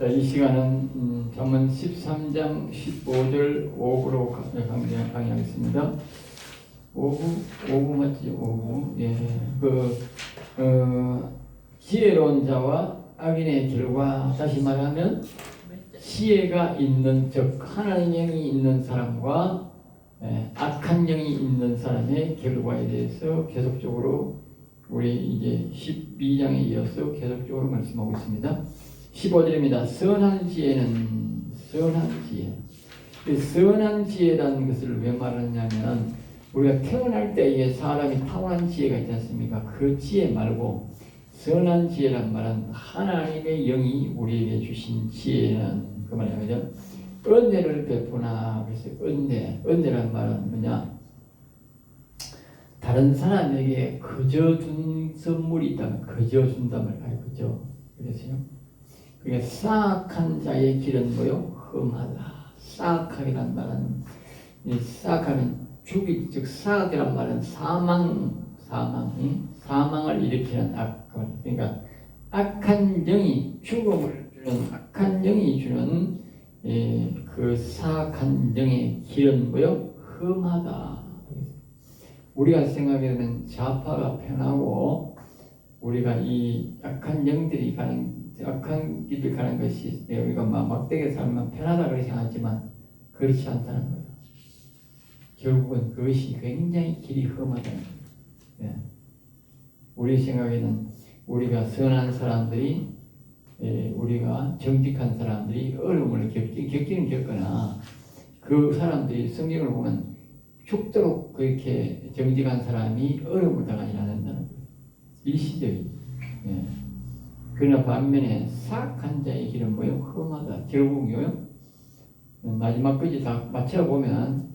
자, 이 시간은 잠언 13장 15절 5부로 강의하겠습니다. 5부 맞지? 5부. 예. 지혜로운 자와 악인의 길과, 다시 말하면 지혜가 있는, 즉 하나님의 영이 있는 사람과 악한 영이 있는 사람의 결과에 대해서 계속적으로 우리 이제 12장에 이어서 계속적으로 말씀하고 있습니다. 15절입니다. 선한 지혜는, 선한 지혜. 선한 지혜라는 것을 왜 말하냐면, 우리가 태어날 때에 사람이 타고난 지혜가 있지 않습니까? 그 지혜 말고 선한 지혜란 말은 하나님의 영이 우리에게 주신 지혜는 그 말이죠. 은혜를 베푸나. 그래서 은혜란 말은 뭐냐? 다른 사람에게 그저 준 선물이 있다면 그저 준다면 그저. 그래서요. 그게 사악한 자의 길은 뭐요? 험하다. 사악하기란 말은, 이 사악하면 죽이, 즉 사악이란 말은 사망을 일으키는 악. 그러니까 악한 영이, 죽음을 주는 악한 영이 주는 그 사악한 영의 길은 뭐요? 험하다. 우리가 생각하면 좌파가 편하고, 우리가 이 악한 영들이 악한 길을 가는 것이 우리가 막대기에 살면 편하다 그렇게 생각하지만 그렇지 않다는 거예요. 결국은 그것이 굉장히 길이 험하다는 거예요. 우리 생각에는 우리가 선한 사람들이, 우리가 정직한 사람들이 어려움을 겪기는 겪거나, 그 사람들이 성경을 보면 죽도록 그렇게 정직한 사람이 어려움을 당하지 않는다는 거예요. 일시적인. 그러나 반면에 사악한 자의 길은 뭐요? 험하다. 결국요, 마지막까지 다 맞춰보면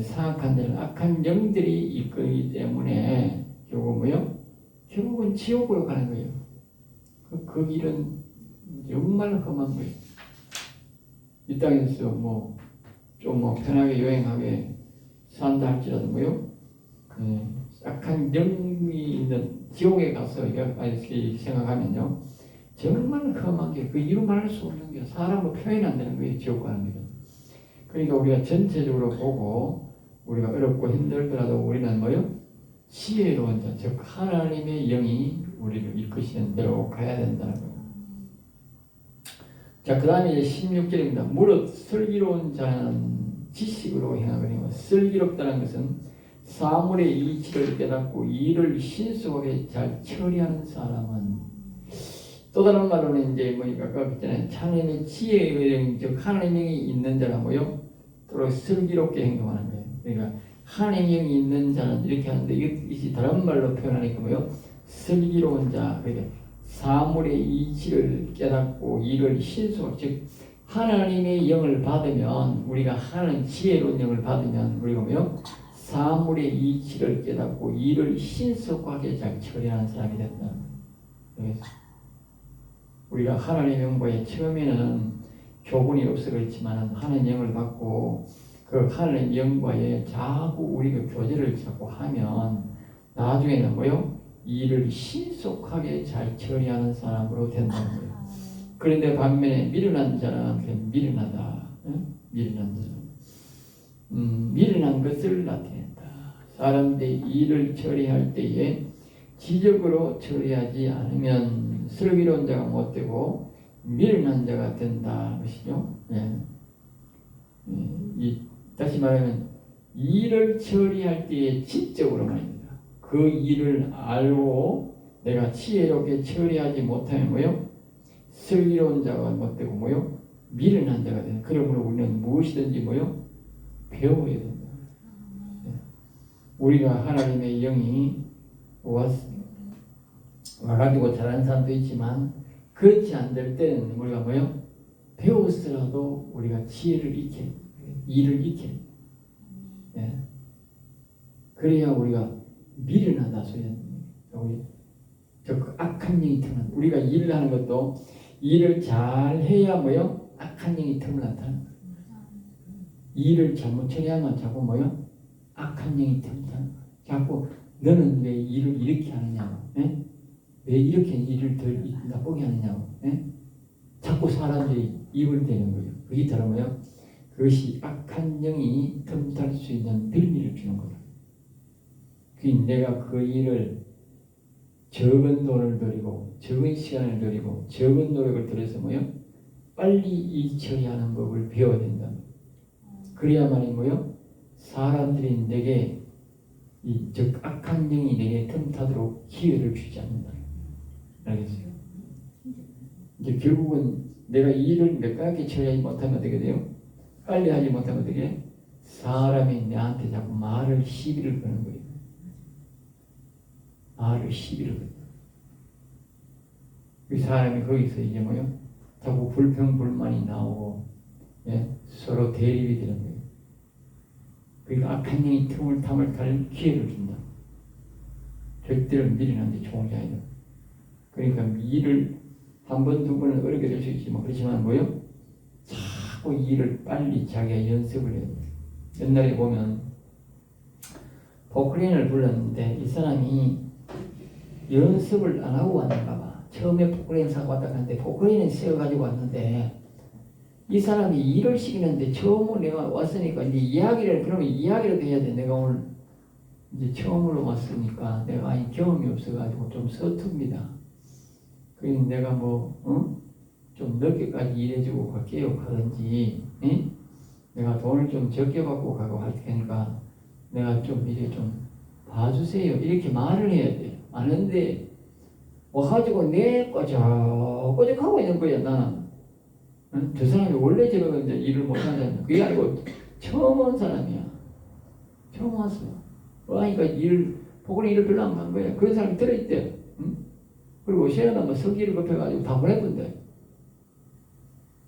사악한 자는 악한 영들이 이끌기 때문에 결국 뭐요? 결국은 지옥으로 가는 거예요. 그 길은 정말 험한 거예요. 이 땅에서 좀 편하게 여행하게 산다 할지라도 뭐요? 악한 영이 있는 지옥에 가서 이렇게 생각하면요, 정말 험한 게, 그 이루 말할 수 없는 게, 사람으로 표현 안 되는 거예요. 지옥 가는 게. 그러니까 우리가 전체적으로 보고, 우리가 어렵고 힘들더라도 우리는 뭐요? 지혜로운 자, 즉 하나님의 영이 우리를 이끄시는 대로 가야 된다는 거예요. 자, 그 다음에 이제 16절입니다. 무릇 슬기로운 자는 지식으로 행하거니와. 슬기롭다는 것은 사물의 이치를 깨닫고 이를 신속하게 잘 처리하는 사람은, 또 다른 말로는 이제 아까 그랬잖아요. 하나님의 지혜의 영, 즉 하나님의 영이 있는 자가 뭐요? 또 슬기롭게 행동하는 거예요. 그러니까 하나님의 영이 있는 자는 이렇게 하는데, 이것이 다른 말로 표현하니까 뭐요? 슬기로운 자. 그러니까 사물의 이치를 깨닫고 이를 신속하게, 즉 하나님의 영을 받으면, 우리가 하나님 지혜로운 영을 받으면 우리가 뭐요? 사물의 이치를 깨닫고 이를 신속하게 잘 처리하는 사람이 된다. 그래서 우리가 하나님의 영과의 처음에는 교분이 없어 그렇지만, 하나님의 영을 받고 그 하나님의 영과의 자꾸 우리가 교제를 자꾸 하면 나중에는 뭐요? 이를 신속하게 잘 처리하는 사람으로 된다는 거예요. 그런데 반면에 미련한 자는 미련하다. 미련한 자는 미련한 것을 나타낸다. 사람들이 일을 처리할 때에 지적으로 처리하지 않으면 슬기로운 자가 못 되고 미련한 자가 된다 것이죠. 다시 말하면 일을 처리할 때에 지적으로 말입니다. 그 일을 알고 내가 지혜롭게 처리하지 못하면 뭐요? 슬기로운 자가 못 되고 뭐요? 미련한 자가 된다. 그러므로 우리는 무엇이든지 뭐요? 배워야 된다. 우리가 하나님의 영이 와가지고 잘하는 사람도 있지만, 그렇지 않을 때는 우리가 뭐요? 배웠으라도 우리가 지혜를 익혀, 일을 익혀. 그래야 우리가 미련하다 소리는, 우리 악한 영이 틈을, 우리가 일을 하는 것도 일을 잘 해야 뭐요? 악한 영이 틈을 나타나는 거예요. 일을 잘못 처리하면 자꾸 뭐요? 악한 영이 틈을 나타나는 거예요. 자꾸 너는 왜 일을 이렇게 하느냐고, 왜 이렇게 일을 더 나쁘게 하느냐고, 자꾸 자꾸 사람들이 입을 대는 거예요. 그게 다른 거예요. 그것이 악한 영이 틈탈 수 있는 빌미를 주는 거예요. 내가 그 일을 적은 돈을 들이고 적은 시간을 들이고 적은 노력을 들여서 뭐요? 빨리 이 처리하는 법을 배워야 된다. 그래야만이 뭐요? 사람들이 내게 즉 악한 영이 내게 틈타도록 기회를 주지 않는다. 알겠어요? 이제 결국은 내가 이 일을 매끄럽게 처리하지 못하면 어떻게 돼요? 빨리 하지 못하면 어떻게 해? 사람이 내한테 자꾸 말을 시비를 거는 거예요. 말을 시비를 거예요. 그 사람이 거기서 이제 뭐요? 자꾸 불평불만이 나오고 서로 대립이 되는 거예요. 그러니까 악한 영이 틈을 탈 기회를 준다. 절대로 미련한데 좋은 게 아니라. 그러니까 일을 한 번, 두 번은 어렵게 될 수 있지만 그렇지만 뭐요? 자꾸 일을 빨리 자기가 연습을 해야 돼. 옛날에 보면 포크레인을 불렀는데 이 사람이 연습을 안 하고 왔는가 봐. 처음에 포크레인 사고 왔다 갔는데 포크레인을 세워가지고 왔는데 이 사람이 일을 시키는데 처음으로 내가 왔으니까 이제 그러면 이야기를 해야 돼. 내가 오늘 이제 처음으로 왔으니까 내가 경험이 없어가지고 좀 서툽니다. 그래서 내가 좀 늦게까지 일해주고 갈게요 하든지, 내가 돈을 좀 적게 받고 가고 할 테니까 내가 좀 이래 좀 봐주세요. 이렇게 말을 해야 돼. 아는데 와가지고 내 꼬적꼬적하고 있는 거야 나는. 저 사람이 원래 저런 이제 일을 못하잖아. 그게 아니고 처음 온 사람이야. 처음 왔어. 그러니까 포크레인 일을 별로 안 간 거야. 그런 사람이 들어있대. 그리고 시에는 뭐 성질을 급해가지고 다 보내던데.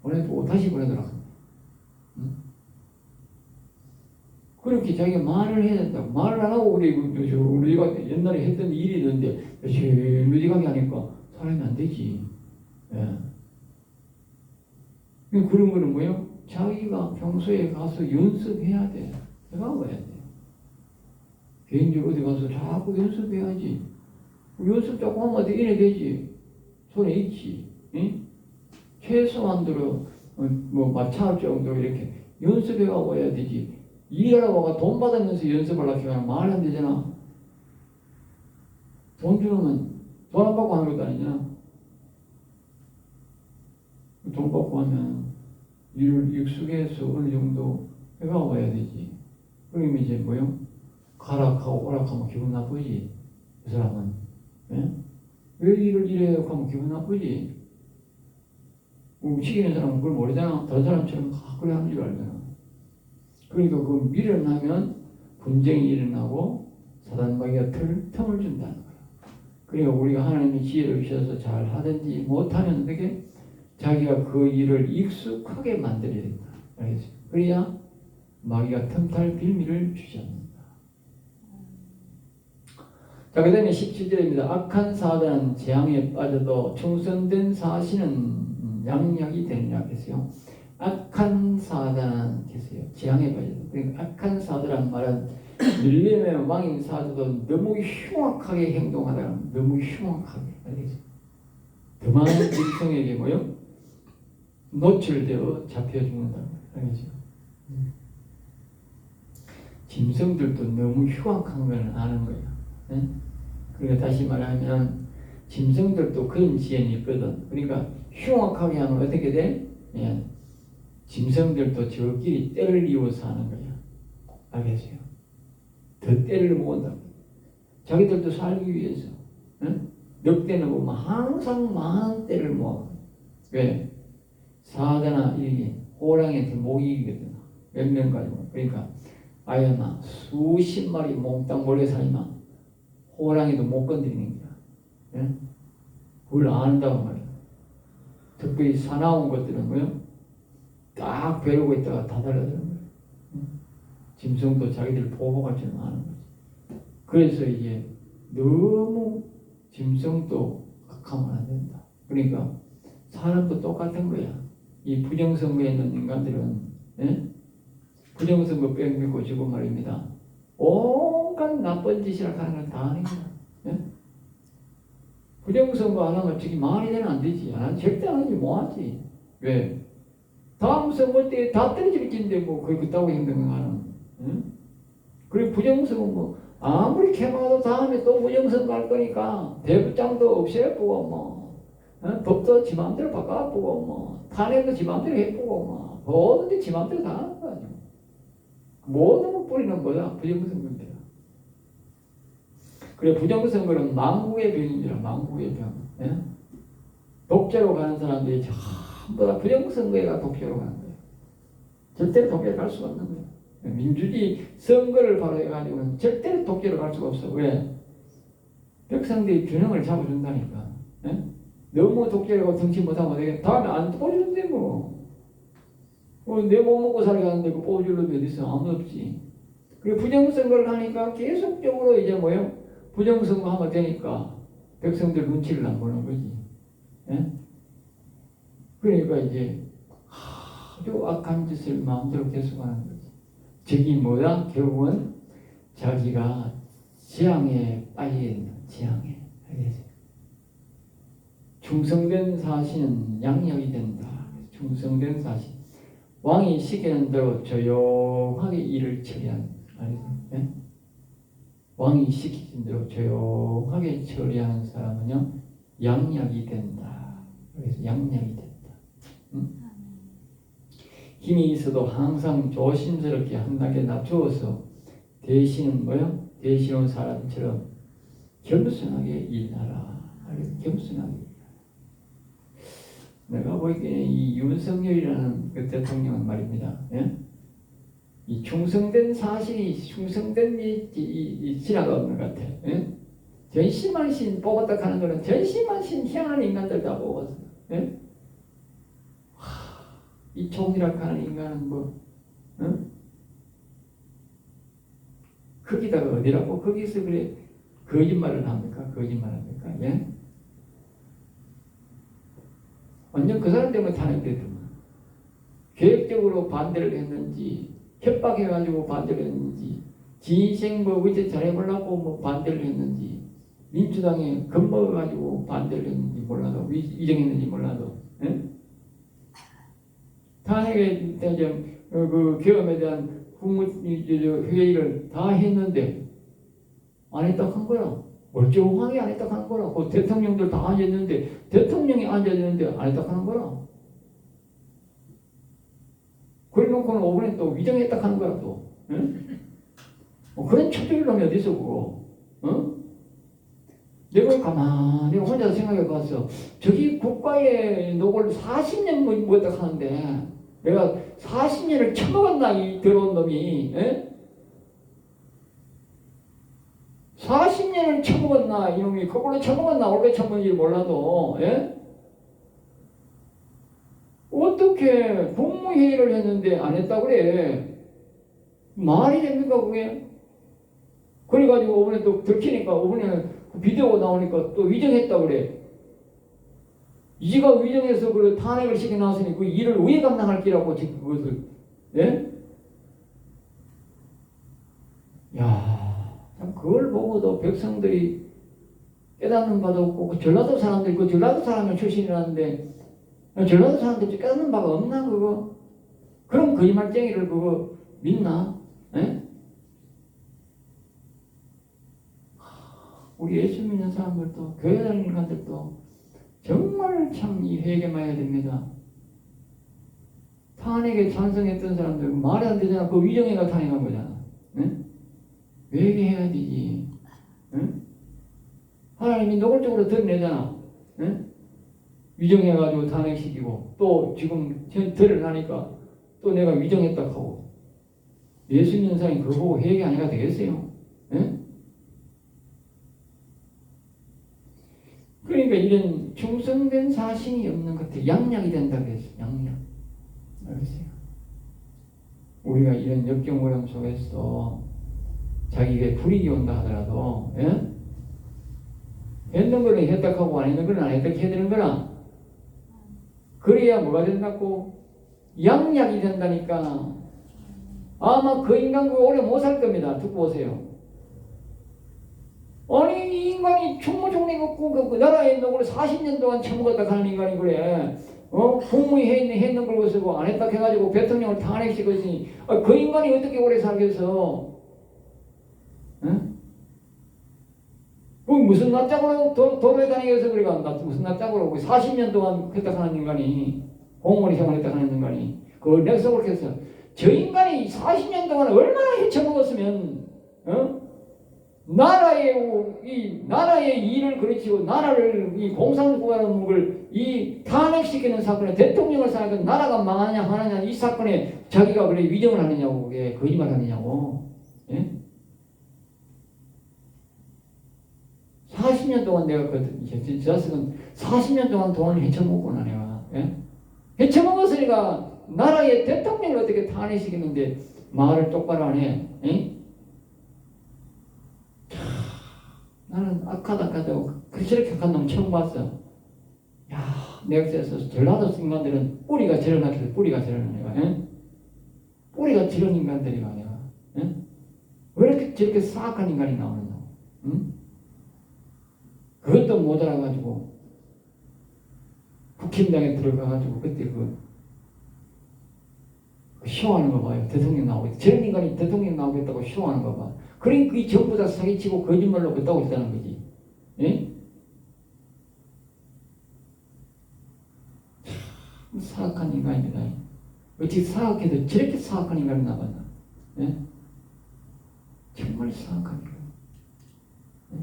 보내고 다시 보내더라고. 그렇게 자기가 말을 해야 된다고. 말을 안 하고 우리가 옛날에 했던 일이 있는데 루지하게 하니까 사람이 안 되지. 그런 거는 뭐예요? 자기가 평소에 가서 연습해야 돼. 해가야 돼. 개인적으로 어디 가서 자꾸 연습해야지. 연습 자꾸 하면 어떻게 이래 되지? 손에 있지. 최소한도로 마찰 정도로 이렇게 연습해가고 와야 되지. 일하러 돈 받으면서 연습하려고 하면 말 안 되잖아. 돈 주면 돈 안 받고 하는 것도 아니잖아. 돈 받고 하면 일을 익숙해서 어느 정도 해가 와야 되지. 그러면 이제 뭐요? 가락하고 오락하면 기분 나쁘지. 그 사람은. 왜 일을 이래요? 하면 기분 나쁘지. 시키는 사람은 그걸 모르잖아. 다른 사람처럼 그래 하는 줄 알잖아. 그러니까 그 미련하면 분쟁이 일어나고 사단마귀가 틈을 준다는 거야. 그러니까 우리가 하나님의 지혜를 주셔서 잘 하든지 못하면 어떻게 자기가 그 일을 익숙하게 만들어야 된다. 알겠어요? 그래야 마귀가 틈탈 빌미를 주지 않는다. 자, 그 다음에 17절입니다. 악한 사단은 재앙에 빠져도 충성된 사신은 양약이 되느냐 했어요. 악한 사단은 했어요. 재앙에 빠져도. 그러니까 악한 사단이란 말은 밀림의 왕인 사도도 너무 흉악하게 행동하다가 너무 흉악하게. 알겠어요? 그만 백성에게 뭐요? 노출되어 잡혀 죽는다. 알겠죠? 짐승들도 너무 흉악한 걸 아는 거야. 그러니까 다시 말하면 짐승들도 그런 지연이 있거든. 그러니까 흉악하게 하면 어떻게 돼? 짐승들도 저끼리 때를 이어서 하는 거야. 알겠어요? 더 때를 모은다. 자기들도 살기 위해서. 늑대는 보면 항상 많은 때를 모아. 왜? 사자나 이게 호랑이한테 못 이기거든. 몇 명 가지고. 그러니까 아야나 수십 마리 몽땅 몰래 살지만 호랑이도 못 건드리는 거야. 그걸 안다고 말이야. 특별히 사나운 것들은 뭐요? 딱 벼르고 있다가 다 달라드는 거야. 짐승도 자기들 보호할 줄 아는 거지. 그래서 이제 너무 짐승도 악하면 안 된다. 그러니까 사람도 똑같은 거야. 이 부정선거에 있는 인간들은 부정선거 뺑 믿고 지고 말입니다. 온갖 나쁜 짓이라 하는 걸 다 하는 거야. 부정선거 안 하면 저기 말이 되면 안 되지. 절대 안 하지, 뭐 하지. 왜? 다음 선거 때 다 떨어질 텐데 뭐 그렇다고 행동하는. 응? 그리고 부정선거 뭐 아무리 캐마도 다음에 또 부정선거 할 거니까 대부장도 없애보고 뭐 법도 지 맘대로 바꿔보고 뭐 탄핵도 지 맘대로 해보고 뭐 뭐든지 지 맘대로 다 하는 거 아니야. 모든 뿌리는 뭐야? 부정선거입니다. 그래 부정선거는 망국의 병입니다. 망국의 병. 예? 독재로 가는 사람들이 전부 다 부정선거에가 독재로 가는 거예요. 절대로 독재로 갈 수가 없는 거예요. 민주주의 선거를 바로 해가지고는 절대로 독재로 갈 수가 없어. 왜? 백성들이 균형을 잡아준다니까. 예? 너무 독재라고 정치 못하면 되게 다음에 안 뽑아주는데 뭐. 내 못 먹고 살아가는데 그 뽑아줄 놈이 어딨어? 아무도 없지. 그리고 부정선거를 하니까 계속적으로 이제 뭐요? 부정선거 하면 되니까 백성들 눈치를 안 보는 거지. 예? 그러니까 이제 아주 악한 짓을 마음대로 계속하는 거지. 적이 뭐야? 결국은 자기가 재앙에 빠지겠다. 재앙에. 알겠어요? 충성된 사신은 양력이 된다. 충성된 사신. 왕이 시키는 대로 조용하게 일을 처리하는. 알겠어요? 네? 왕이 시키는 대로 조용하게 처리하는 사람은요, 양력이 된다. 그래서 양력이 된다. 응? 힘이 있어도 항상 조심스럽게 한 단계 낮추어서 대신은 뭐야? 대신한 사람처럼 겸손하게 일하라. 겸손하게 일하라. 내가 보기에는 이 윤석열이라는 그 대통령은 말입니다. 예? 이 충성된 사실이 충성된 이 신화가 없는 것 같아. 예? 전심한신 뽑았다 하는 거는 전심한신 희한한 인간들 다 뽑았어. 예? 이 총이라 하는 인간은 뭐, 응? 거기다가 어디라고 거기서 그래 거짓말을 합니까? 거짓말 합니까? 예? 완전 그 사람 때문에 탄핵됐더만. 계획적으로 반대를 했는지, 협박해가지고 반대를 했는지, 진생 뭐 의제 잘해보려고 뭐 반대를 했는지, 민주당에 겁먹어가지고 반대를 했는지 몰라도, 위정했는지 몰라도, 예? 탄핵에 대한 그 계엄에 대한 국무회의를 다 했는데 안 했다 한 거야. 멀쩡하게 안 했다 하는 거라. 그 대통령들 다 앉아있는데 대통령이 앉아있는데 안 했다 하는 거라. 그래 놓고는 5분에 또 위정했다 하는 거야 또. 응? 그런 초조한 놈이 어디 있어 그거. 응? 내가 가만히 혼자 생각해 봤어. 저기 국가의 녹을 40년 먹었다 하는데 내가 40년을 처먹었나 이 더러운 놈이. 에? 40년을 처먹었나 이놈이 거꾸로 처먹었나 올게 처먹은지 몰라도 에? 어떻게 국무회의를 했는데 안 했다 그래. 말이 됩니까 그게. 그래가지고 5분에 또 들키니까 5분에 비디오가 나오니까 또 위정했다 그래. 이가 위정해서 그 탄핵을 시켜놨으니 그 일을 왜 감당할 기라고 지금 그것을. 예? 야, 참 그걸 보고도 백성들이 깨닫는 바도 없고 그 전라도 사람들이 그 전라도 사람의 출신이라는데 전라도 사람들이 깨닫는 바가 없나 그거? 그럼 거짓말쟁이를 그거 믿나? 예? 우리 예수 믿는 사람들도 교회 다니는 인간들도 정말 참 이 회개만 해야 됩니다. 탄핵에 찬성했던 사람들 말이 안 되잖아. 그 위정회가 탄핵한 거잖아. 응? 회개해야 되지. 응? 하나님이 노골적으로 드러내잖아. 응? 위정해가지고 탄핵시키고 또 지금 드러나니까 또 내가 위정했다 하고 예수 믿는 사람이 그거 보고 회개 안 해가 되겠어요? 응? 그러니까 이런 충성된 사신이 없는 것 같아. 양약이 된다 그랬어. 양약. 알겠어요? 우리가 이런 역경오염 속에서 자기에게 불이익이 온다 하더라도 예? 했는 거는 했다 하고 안 했는 거는 안 했다 해야 되는 거나 그래야 뭐가 된다고? 양약이 된다니까. 아마 그 인간 그 오래 못 살 겁니다. 듣고 오세요. 아니 이 인간이 충무총리 갖고 그 나라에 있는 걸 40년 동안 처먹었다 하는 인간이 그래. 국무위 했는 걸 쓰고 안 했다 해가지고 대통령을 탄핵시켰으니 그 인간이 어떻게 오래 살겠어? 응? 무슨 낯짝으로 도로에 다니겠어? 그러니까 무슨 낯짝으로 40년 동안 했다 하는 인간이 공무원 생활했다 하는 인간이 그걸 내가 써볼겠어. 저 인간이 40년 동안 얼마나 헤쳐먹었으면 나라의 일을 그르치고 나라를 이 공산국가라는 걸 이 탄핵시키는 사건에 대통령을 사니까 나라가 망하냐 하느냐 이 사건에 자기가 그래 위정을 하느냐고 그게 거짓말 하느냐고. 예? 40년 동안 내가 저 자식은 40년 동안 돈을 헤쳐먹구나 내가. 예? 헤쳐먹었으니까 나라의 대통령을 어떻게 탄핵시키는데 말을 똑바로 안 해. 예? 나는 악하다고 그렇게 격한 놈 처음 봤어. 야, 내 역사에서 전라도 인간들은 뿌리가 저런하게 뿌리가 저런 애가, 예? 뿌리가 저런 인간들이가 내가, 예? 왜 이렇게 저렇게 사악한 인간이 나오느냐, 응? 그것도 못 알아가지고 국힘당에 들어가가지고 그때 그 쇼하는 거 봐요. 대통령 나오겠다. 저런 인간이 대통령 나오겠다고 쇼하는 거 봐. 그러니 그게 전부 다 사기치고 거짓말로 그따고 있다는 거지. 예? 참 사악한 인간입니다. 어떻게 사악해도 저렇게 사악한 인간이 나왔나? 예? 정말 사악한 인간. 예?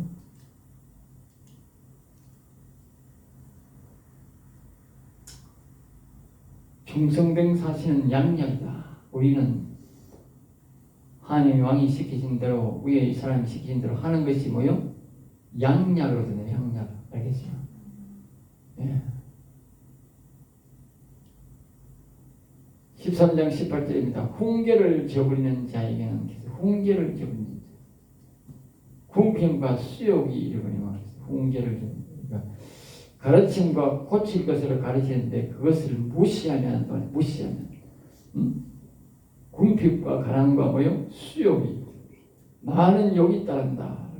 중성된 사실은 양약이다. 우리는 하나님의 왕이 시키신 대로 위에 사람이 시키신 대로 하는 것이 뭐요? 양약으로든요. 양약. 알겠어요? 예. 13장 18절입니다. 훈계를 저버리는 자에게는 훈계를 저버리는 자. 궁핍과 수욕이 이르거니와 훈계를 저버리니까 가르침과 고칠 것을 가르치는데 그것을 무시하면 궁핍과 가난과 뭐요? 수욕이 많은 욕이 따른다.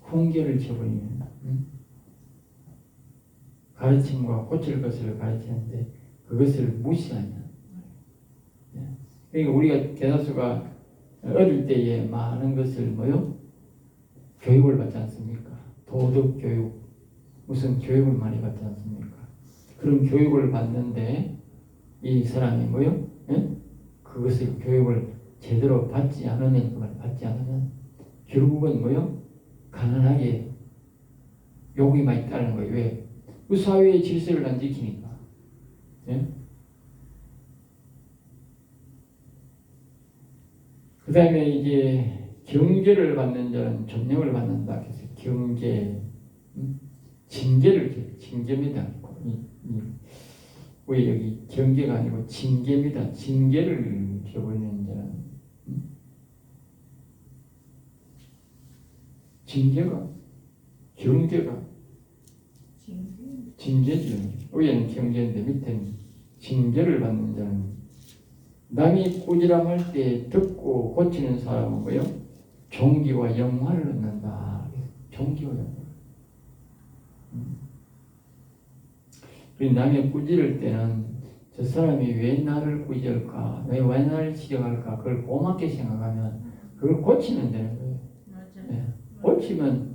훈계를 저버리면 가르침과 고칠 것을 가르치는데 그것을 무시하면 그러니까 우리가 대다수가 어릴 때에 많은 것을 뭐요? 교육을 받지 않습니까? 도덕 교육 무슨 교육을 많이 받지 않습니까? 그런 교육을 받는데 이 사람이 뭐요? 예? 그것을 교육을 제대로 받지 않으면 결국은 뭐요? 가난하게 욕이 많이 따르는 거예요. 왜? 그 사회의 질서를 안 지키니까. 예? 그 다음에 이제 경계를 받는 자는 존경을 받는다. 그래서 경계, 징계입니다. 왜 여기 경계가 아니고 징계입니다. 징계를 줘버리는 자는 경계가 징계죠. 위에는 경계인데 밑에는 징계를 받는 자는 남이 꾸지람할 때 듣고 고치는 사람은 뭐요? 존귀와 영화를 얻는다. 존귀와 영화. 남이 꾸지를 때는 저 사람이 왜 나를 꾸질까? 왜 나를 지적할까? 그걸 고맙게 생각하면 그걸 고치면 되는 거예요. 네. 고치면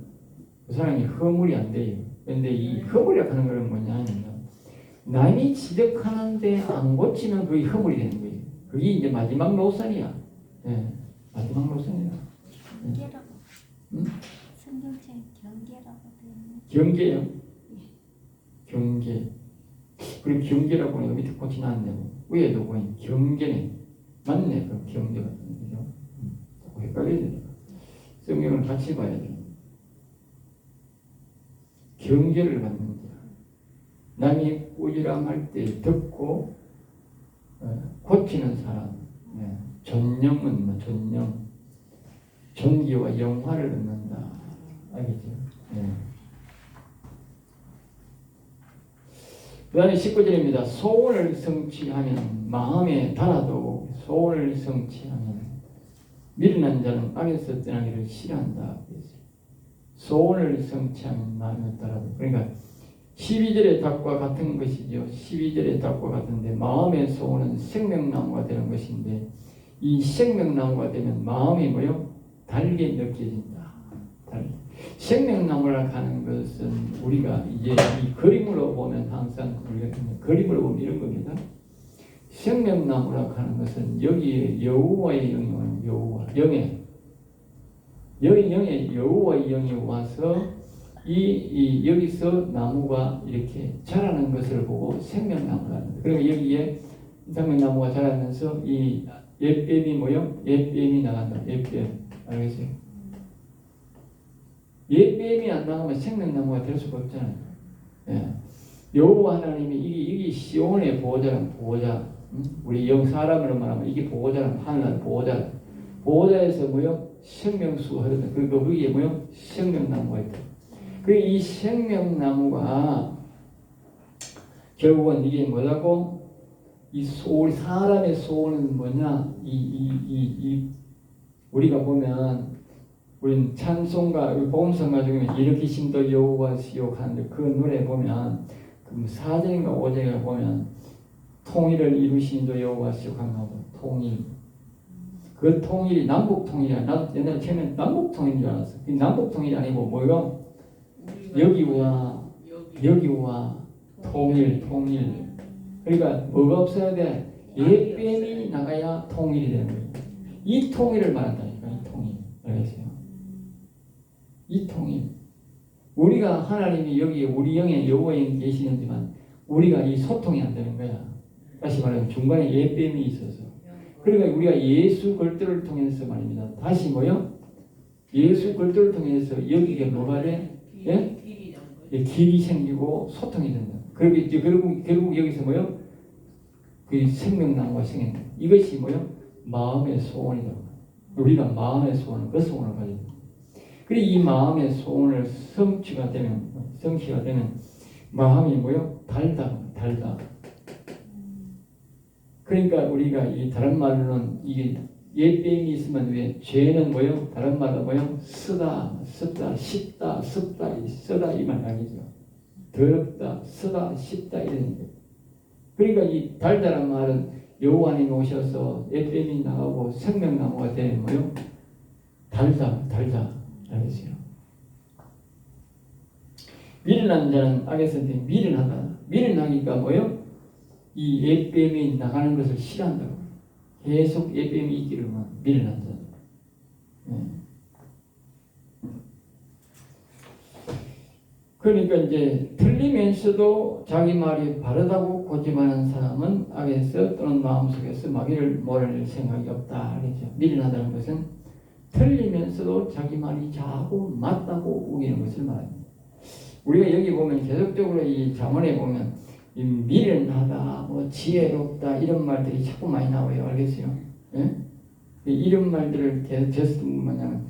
그 사람이 허물이 안 돼요. 그런데 이 허물이라고 하는 것은 뭐냐면 남이 지적하는데 안 고치면 그게 허물이 되는 거예요. 그게 이제 마지막 노선이야. 네. 마지막 노선이야. 경계라고. 응? 성경책 경계라고 되어 있는. 경계요? 경계. 그리고 경계라고 하니까 밑에 꽃이 나왔네요. 위에도 보니 경계네. 맞네. 그 경계가. 그죠? 헷갈려야 되니까. 성경을 같이 봐야 돼. 경계를 받는 자. 남이 꾸지람할 때 듣고 고치는 사람. 존영은 뭐 존영. 존귀와 영화를 얻는다. 알겠죠? 그 다음에 19절입니다. 소원을 성취하면 마음에 달아도 소원을 성취하면 미련한 자는 악에서 떠나기를 싫어한다. 소원을 성취하면 마음에 달아도 그러니까 12절의 닭과 같은 것이죠. 12절의 닭과 같은데 마음의 소원은 생명나무가 되는 것인데 이 생명나무가 되면 마음이 뭐요? 달게 느껴진다. 생명나무라 하는 것은 우리가 이제 이 그림으로 보면 항상 우리가 그림으로 보면 이런 겁니다. 생명나무라 하는 것은 여기에 여호와의 영이 와요. 여호와 영의 여호와의 영이 와서 이 여기서 나무가 이렇게 자라는 것을 보고 생명나무라는 거예요. 그러면 여기에 생명나무가 자라면서 이 옛뱀이 뭐요? 옛뱀이 나간다. 옛뱀 알겠어요? 옛뱀이 안 나가면 생명나무가 될 수가 없잖아요. 예. 여호와 하나님이 이게 시온의 보호자란 보호자. 우리 영 사람으로 말하면 이게 보호자란 하늘나라 보호자. 보호자에서 뭐요? 생명수가 흐른다. 그리고 거기에 뭐요? 생명나무가 있다. 그 이 생명나무가 결국은 이게 뭐라고? 이 소울 사람의 소원은 뭐냐? 우리가 보면 우리는 찬송가 복음성가 중에 일으키심도 여호와 시욕하는데 그 노래 보면 그 4절인가 5절에 보면 통일을 이루시는도 여호와 시욕하나도 통일. 그 통일이 남북 통일이야. 나도 옛날에 처음에 남북 통일인 줄 알았어. 그 남북 통일이 아니고 뭐요? 여기와 통일. 그러니까 뭐가 없어야 돼? 옛뱀이 나가야 통일이 되는 거예요. 이 통일을 말한다니까. 이 통일. 알겠어요? 이 통일. 우리가 하나님이 여기 우리 영에 여호와에 계시는지만 우리가 이 소통이 안 되는 거야. 다시 말하면 중간에 옛뱀이 있어서. 그러니까 우리가 예수 그리스도를 통해서 말입니다. 다시 뭐요? 예수 그리스도를 통해서 여기에 뭐가 돼? 예? 길이 생기고 소통이 된다. 그리고 이제 결국 여기서 뭐요? 그 생명나무가 생긴다. 이것이 뭐요? 마음의 소원이다. 우리가 마음의 소원을 그 소원을 가지고. 그리고 이 마음의 소원을 성취가 되면 마음이 뭐요? 달다. 그러니까 우리가 이 다른 말로는 이게 옛뱀이 있으면 왜 죄는 뭐요? 다른 말로 뭐요? 쓰다, 씹다, 쓰다 이 말 아니죠. 더럽다, 쓰다, 씹다 이런 거. 그러니까 이 달다란 말은 여호와님이 오셔서 옛뱀이 나가고 생명나무가 되는 뭐요? 달다. 알겠어요? 미련한 자는 악에서 미련하다. 미련하니까 뭐요? 이 옛뱀이 나가는 것을 싫어한다고. 계속 옛뱀이 있기로만 미련한 자. 그러니까 이제 틀리면서도 자기 말이 바르다고 고집하는 사람은 악에서 또는 마음속에서 마귀를 몰아낼 생각이 없다. 그렇죠? 미련하다는 것은 틀리면서도 자기 말이 자꾸 맞다고 우기는 것을 말합니다. 우리가 여기 보면 계속적으로 이 잠언에 보면 이 미련하다, 지혜롭다 이런 말들이 자꾸 많이 나와요. 알겠어요? 예? 이런 말들을 계속 뭐냐면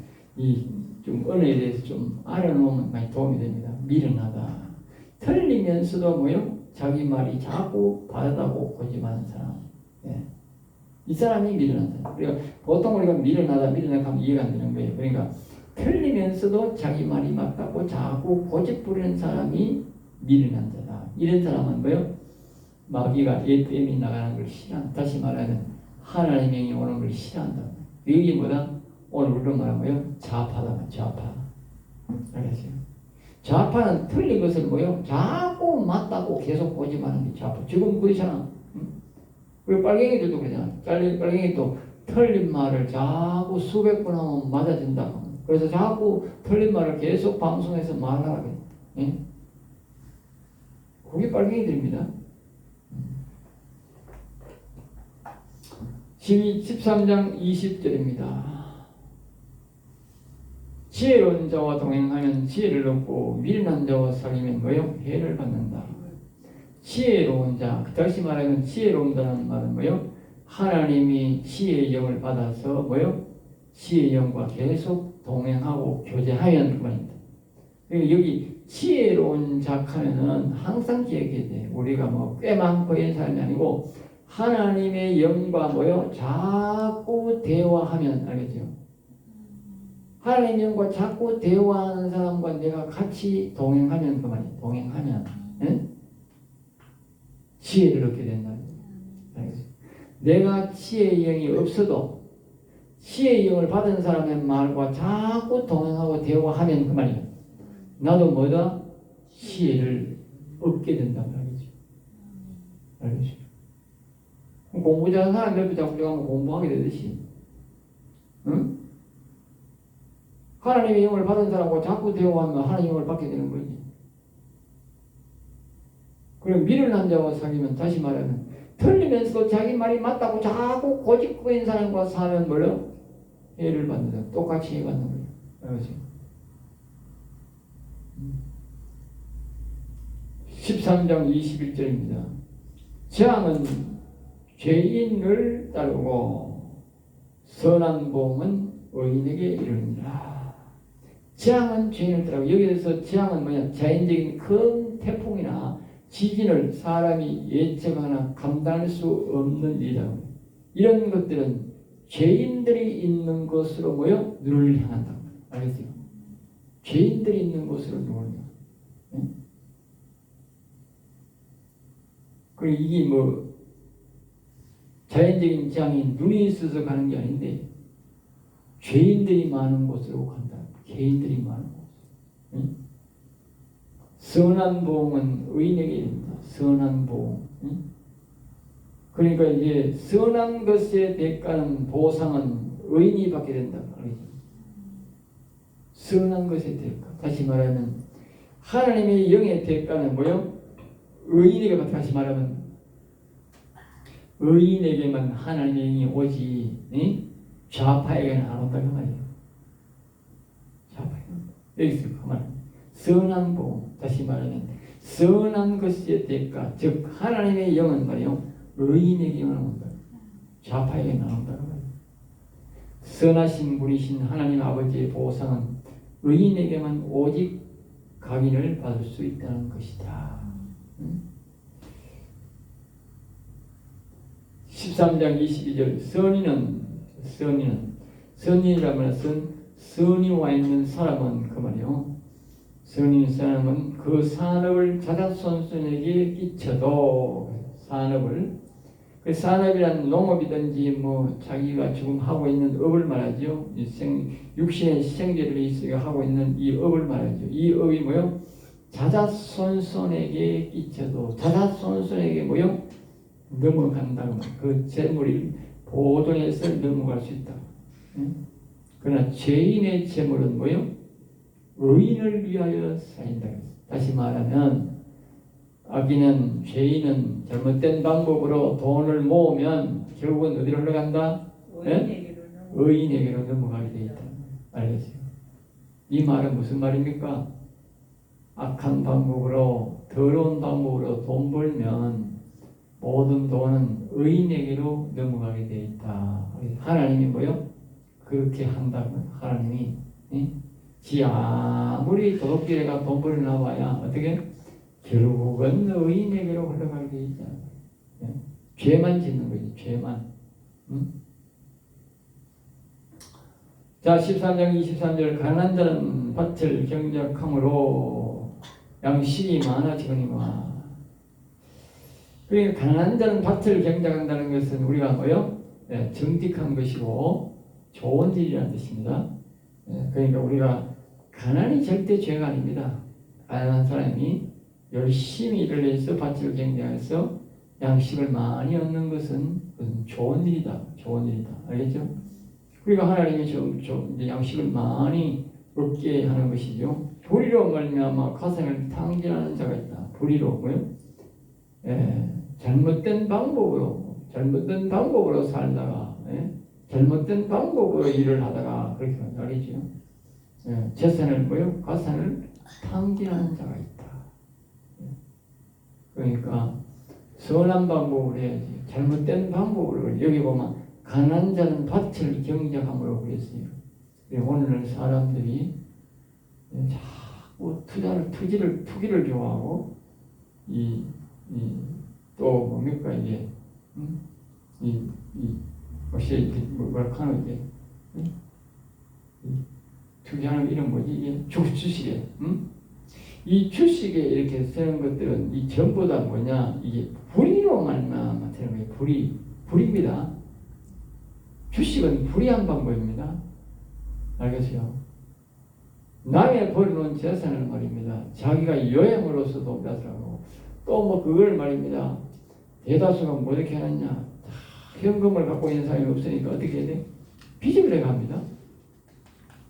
좀 언어에 대해서 좀 알아놓으면 많이 도움이 됩니다. 미련하다. 틀리면서도 뭐요? 자기 말이 자꾸 바르다고 고집하는 사람. 예. 이 사람이 미련하다. 그러니까 보통 우리가 미련하다 하면 이해가 안 되는 거예요. 그러니까 틀리면서도 자기 말이 맞다고 자꾸 고집 부리는 사람이 미련한 자다. 이런 사람은 뭐요? 마귀가 옛뱀이 나가는 걸 싫어한다. 다시 말하면 하나님의 영이 오는 걸 싫어한다. 여기 뭐다? 오늘 우리로 말하면 좌파다. 알겠어요? 좌파는 틀린 것을 뭐요? 자꾸 맞다고 계속 고집하는 게 좌파. 지금 그렇잖아. 그리고 빨갱이들도 그러잖아. 빨갱이도 틀린 말을 자꾸 수백 번 하면 맞아진다. 그래서 자꾸 틀린 말을 계속 방송에서 말하라. 예? 그게 빨갱이들입니다. 13장 20절입니다. 지혜로운 자와 동행하면 지혜를 얻고 미련한 자와 사귀면 뭐요? 해를 받는다. 지혜로운 자, 다시 말하면 지혜로운다는 말은 뭐요? 하나님이 지혜의 영을 받아서 뭐요? 지혜의 영과 계속 동행하고 교제하면 그 말입니다. 여기 지혜로운 자 하면은 항상 기억해야 돼. 우리가 꽤 많고 이런 사람이 아니고 하나님의 영과 뭐요? 자꾸 대화하면 알겠죠? 하나님의 영과 자꾸 대화하는 사람과 내가 같이 동행하면 그 말이에요. 동행하면 예? 지혜를 얻게 된다. 알겠습니다. 내가 지혜의 영이 없어도 지혜의 영을 받은 사람의 말과 자꾸 동행하고 대화하면 그 말이야. 나도 뭐다? 지혜를 얻게 된단 말이죠. 알겠죠? 공부 잘하는 사람 옆에 자꾸 들어가면 공부하게 되듯이, 응? 하나님의 영을 받은 사람과 자꾸 대화하면 하나님의 영을 받게 되는 거지. 그럼 미련한 자와 사귀면, 다시 말하면 틀리면서도 자기 말이 맞다고 자꾸 고집거리는 사람과 사면 뭐요? 해를 받는다. 똑같이 해 받는 거예요. 알겠죠? 13장 21절입니다. 재앙은 죄인을 따르고 선한 복은 의인에게 이르느니라. 재앙은 죄인을 따르고, 여기에서 재앙은 뭐냐? 자연적인 큰 태풍이나 지진을 사람이 예측하거나 감당할 수 없는 일이다. 이런 것들은 죄인들이 있는 곳으로 모여 눈을 향한다. 알겠어요? 죄인들이 있는 곳으로 눈을 향한다. 그리고 이게 뭐 자연적인 재앙이 눈이 있어서 가는 게 아닌데 죄인들이 많은 곳으로 간다. 죄인들이 많은 곳. 응? 선한 보응은 의인에게 입니다. 선한 보응. 응? 그러니까 이제 선한 것의 대가는, 보상은 의인이 받게 된다. 선한 것의 대가. 다시 말하면 하나님의 영의 대가는 뭐요? 의인에게, 다시 말하면 의인에게만 하나님의 영이 오지, 응? 좌파에게는 안 온다는 말이에요. 좌파에게는. 여기서 그 말. 선한 보, 다시 말하면 선한 것의 대가, 즉 하나님의 영은 말이요, 의인에게만 온다. 좌파에게는 안 온다는 말이에요. 선하신 분이신 하나님 아버지의 보상은 의인에게만 오직 각인을 받을 수 있다는 것이다. 13장 22절. 선인이라면 선이 와 있는 사람은 그 말이요. 선인 사람은 그 산업을 자자손손에게 끼쳐도, 산업을, 그 산업이란 농업이든지 뭐 자기가 지금 하고 있는 업을 말하죠. 육신의 생계를 있어 하고 있는 이 업을 말하죠. 이 업이 뭐요? 자자손손에게 끼쳐도, 자자손손에게 뭐요? 넘어간다고. 그 재물이 보존해서 넘어갈 수 있다. 그러나 죄인의 재물은 뭐요? 의인을 위하여 쌓인다. 다시 말하면 악인은, 죄인은 잘못된 방법으로 돈을 모으면 결국은 어디로 흘러간다? 의인에게로 넘어가게 되어 있다. 알겠어요? 이 말은 무슨 말입니까? 악한 방법으로, 더러운 방법으로 돈 벌면 모든 돈은 의인에게로 넘어가게 되어 있다. 하나님이 뭐요? 그렇게 한다면 하나님이, 지 아무리 도둑질해가 돈 벌어 나와야 어떻게? 결국은 의인에게로 흘러가게 되어 있잖아요. 죄만 짓는 거지, 죄만. 자, 13장 23절. 가난한 자는 밭을 경작함으로 양식이 많아지거니와. 그러니까 가난한 자는 밭을 경작한다는 것은 우리가 뭐요? 정직한 것이고 좋은 일이라는 뜻입니다. 그러니까 우리가, 가난이 절대 죄가 아닙니다. 가난한 사람이 열심히 일을 해서 밭을 경작해서 양식을 많이 얻는 것은 좋은 일이다. 좋은 일이다. 알겠죠? 그러니까 하나님이 이제 양식을 많이 얻게 하는 것이죠. 불의로 말미암아 가생을 탕진하는 자가 있다. 불의로, 뭐요? 잘못된 방법으로 살다가, 잘못된 방법으로 일을 하다가, 그렇게 알겠죠? 재산을 뭐요? 가산을 탕진하는 자가 있다. 그러니까 선한 방법으로 해야지, 잘못된 방법으로. 여기 보면 가난한 자는 밭을 경작함으로 그랬어요. 오늘은 사람들이 자꾸 투기를 좋아하고, 또 뭡니까 이게, 뭐라 하는 게, 투기하는 이름 뭐지? 이게 주식이에요. 이 주식에 이렇게 쓰는 것들은 이 전부 다 뭐냐, 이게 불의로 말미암아 되는 거예요. 불의입니다. 주식은 불의한 방법입니다. 알겠어요? 남의 벌어놓은 재산을 말입니다. 자기가 여행으로서도 뺏어가고 또 뭐 그걸 말입니다. 대다수가 뭐 이렇게 하느냐, 현금을 갖고 있는 사람이 없으니까 어떻게 해야 돼? 빚을 내가 합니다.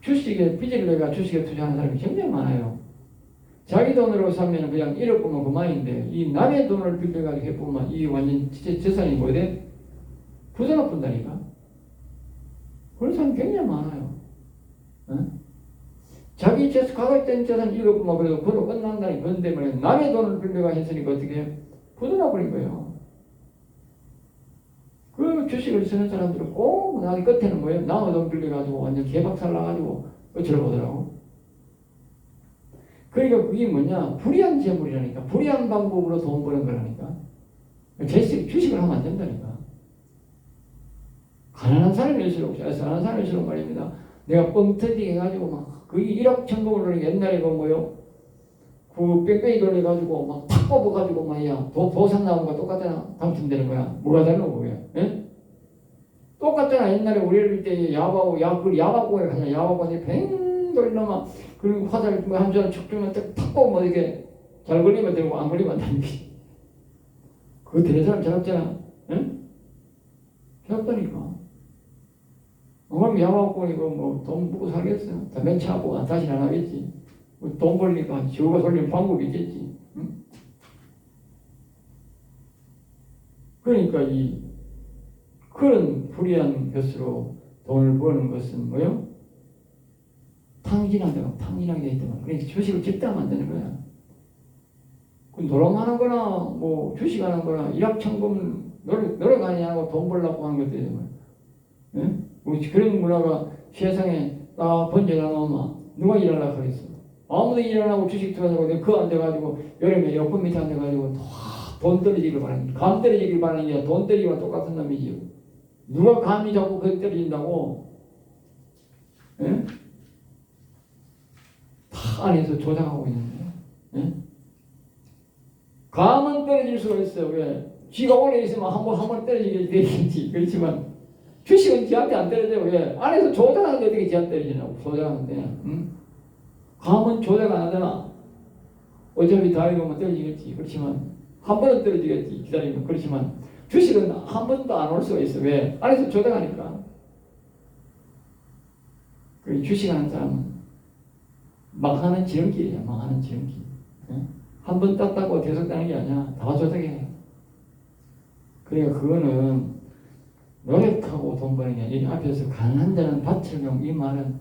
주식에 빚을 내가 주식에 투자하는 사람이 굉장히 많아요. 자기 돈으로 사면 그냥 1억 보면 그만인데 이 남의 돈을 빌려가지고 해보면 이 완전 재산이 뭐 돼? 부도가 본다니까. 그런 사람이 굉장히 많아요. 어? 자기 갖고 있던 재산 1억 보면 그래도 그로 끝난다니. 그런데 말이야, 남의 돈을 빌려가 했으니까 어떻게 해? 부도나 버린 거예요. 그 주식을 쓰는 사람들은 꼭 나기 끝에는 뭐예요? 남의 돈 빌려가지고 완전 개박살 나가지고 끝을 보더라고. 그러니까 그게 뭐냐? 불의한 재물이라니까. 불의한 방법으로 돈 버는 거라니까. 주식을 하면 안 된다니까. 가난한 사람일수록, 가난한 사람일수록 말입니다. 내가 뻥 터지게 해가지고 막, 그게 1억 천금을 옛날에 그 뭐요? 그 뺑뺑이 돌려가지고 막 탁 뽑아가지고 말이야. 도산 나온 거 똑같잖아. 당첨되는 거야. 뭐가 다른 거 그게? 예? 똑같잖아. 옛날에 우리 어릴 때 야바공에 가냐. 야바공에 뱅 돌리면 그리고 화살 한 줄 척 주면 탁 뽑으면 이게 잘 걸리면 되고 안 걸리면 안 되는 게. 그거 되는 사람 잘 없잖아. 응? 잘 없다니까. 그럼 야바공이 돈 먹고 살겠어. 다 맨차고 다시는 안 하겠지. 돈 벌니까 지호가 돌리는 방법이 있겠지. 응? 그러니까 그런 불의한 것으로 돈을 버는 것은 뭐요? 탕진한다고, 탕진하게 돼 있다고. 그러니까 주식을 집단하면 안 되는 거야. 그 노름하는 거나, 뭐, 주식하는 거나, 일확천금 노력하냐 하고 돈 벌려고 하는 것들이 뭐야. 예? 우리 그런 문화가 세상에 딱 번져나오면 누가 일하려고 하겠어? 아무도 일 안 하고 주식 투자하고 그거 안 돼가지고 여름에 에어컨 밑에 안 돼가지고 돈 떨어지길 바라는 감 떨어지길 바라는 게 돈 떨어지기와 똑같은 놈이지. 누가 감이 자꾸 그거 떨어진다고? 예? 다 안에서 조작하고 있는데. 예? 감은 떨어질 수가 있어. 왜? 쥐가 오래 있으면 한 번 떨어지게 되겠지. 그렇지만 주식은 쥐한테 안 떨어져요. 왜? 안에서 조작하는데 어떻게 쥐한테 떨어지냐고. 조작하는데. 응? 감은 조작 안 하잖아. 어차피 다 이러면 떨어지겠지. 그렇지만 한 번은 떨어지겠지. 기다리면. 그렇지만 주식은 한 번도 안 올 수가 있어. 왜? 안에서 조작하니까. 그 주식하는 사람은 망하는 지름길이야. 망하는 지름길. 한 번 땄다고 계속 따는 게 아니야. 다 조작해. 그러니까 그거는 노력하고 돈 버는 게 아니라 앞에서 가난한 자는 밭을 용 이 말은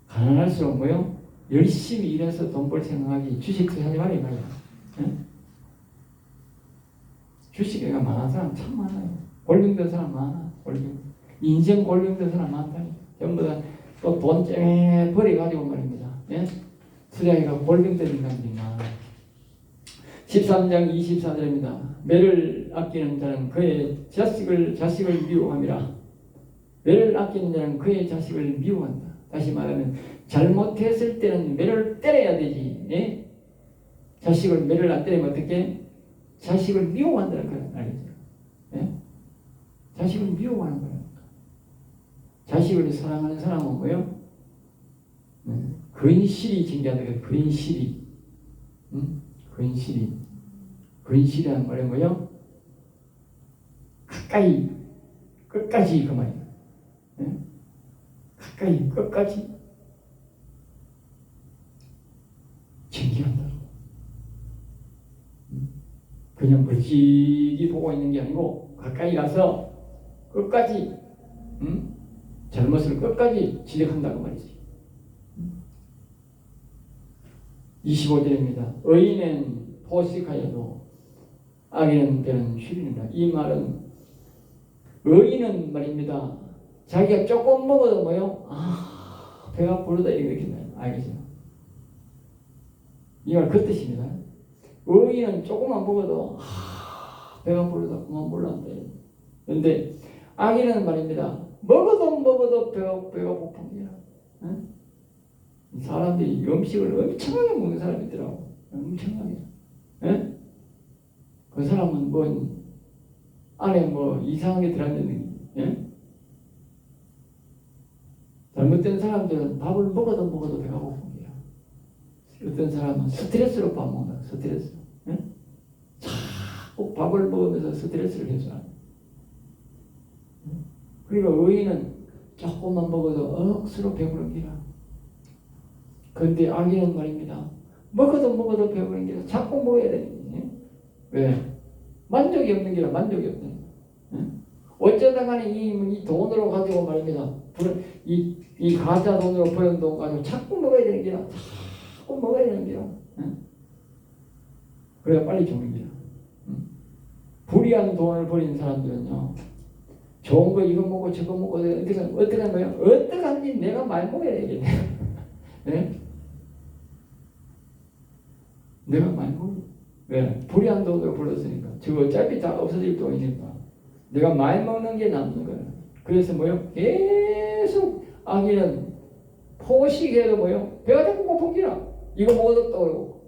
가난할수록 뭐요? 열심히 일해서 돈 벌 생각하기 주식 투자하지 말이 말이야. 주식에가 많은 사람 참 많아요. 골병된 사람 많아. 인생 골병된 사람 많다. 전부 다 또 돈 쨍해 버려가지고 말입니다. 예? 투자해가 골병된 인간들이 많아. 13장 24절입니다. 매를 아끼는 자는 그의 자식을 미워함이라. 매를 아끼는 자는 그의 자식을 미워한다. 다시 말하면 잘못했을 때는 매를 때려야 되지. 예? 매를 안 때리면 어떻게? 자식을 미워한다는 걸 알겠죠? 예? 자식을 미워하는 거예요. 자식을 사랑하는 사람은 뭐예요? 근실이 징계하는 거예요. 근실이. 근실이라는 말은 뭐예요? 가까이, 끝까지 그 말이에요. 예? 가까이, 끝까지 징계한다. 그냥 멀찍이 보고 있는 게 아니고 가까이 가서 끝까지 잘못을 끝까지 지적한다고 말이지. 25절입니다. 의인은 포식하여도 악인은 배는 쉬리니라. 이 말은 의인은 말입니다. 자기가 조금 먹어도 뭐요? 배가 부르다 이렇게 나요. 알겠죠? 이 말 그 뜻입니다. 의인은 조금만 먹어도 배가 부르다 그만 몰랐는데. 그런데 악인은 말입니다. 먹어도 배가 고픕니다. 사람들이 음식을 엄청나게 먹는 사람이 있더라고. 엄청나게. 예? 그 사람은 뭐 안에 뭐 이상하게 들어있는 예? 잘못된 사람들은 밥을 먹어도 배가 고픈 거야. 어떤 사람은 스트레스로 밥 먹는다. 스트레스. 예? 자꾸 밥을 먹으면서 스트레스를 해소하는. 그리고 의인은 조금만 먹어도 억수로 배부른 기라. 그런데 악인은 말입니다. 먹어도 배부른 기라. 자꾸 먹어야 되는 거예요. 왜? 만족이 없는 기라. 만족이 없는 거예요. 어쩌다 간에 이 돈으로 가지고 말입니다. 이 가짜 돈으로 버는 돈 가지고 자꾸 먹어야 되는 기라. 자꾸 먹어야 되는 기라. 그래야 빨리 죽는 기라. 불의한 돈을 버리는 사람들은요. 좋은 거 이거 먹고 저거 먹고 어떻게 한 거예요? 어떻게 하는지 내가 말 먹어야 되겠네. 네? 내가 말 먹어. 왜? 불의한 돈으로 벌었으니까. 저거 어차피 다 없어질 돈이니까. 내가 말 먹는 게 남는 거야. 그래서 뭐요? 계속 악인은 포식해도 뭐요? 배가 자꾸 고픈 기라. 이거 먹어도 또 그러고.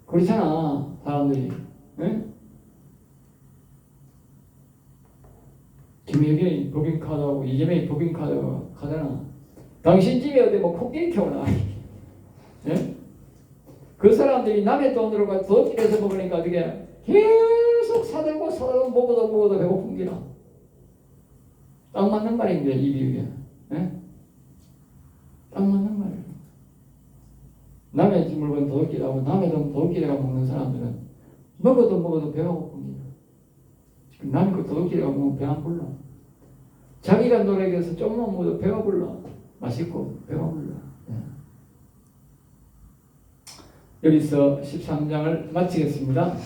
그렇잖아 사람들이. 네? 김혜경이 법인카드하고 이재명이 법인카드잖아. 당신 집에 어디 뭐 코끼리 키우나? 예? 그 사람들이 남의 돈으로 가서 돈길에서 먹으니까 어떻게 계속 사들고 먹어도 배고픈 기라. 딱 맞는 말인데 이 비유에. 예? 딱 맞는 말이에요. 남의 물건 도둑질하고 남의 돈 도둑질해가 먹는 사람들은 먹어도 배가 고픈 기라. 남의 거 도둑질해가 먹으면 배 안 불러. 자기가 노력해서 좀만 먹어도 배가 불러. 맛있고 배가 불러. 여기서 13장을 마치겠습니다.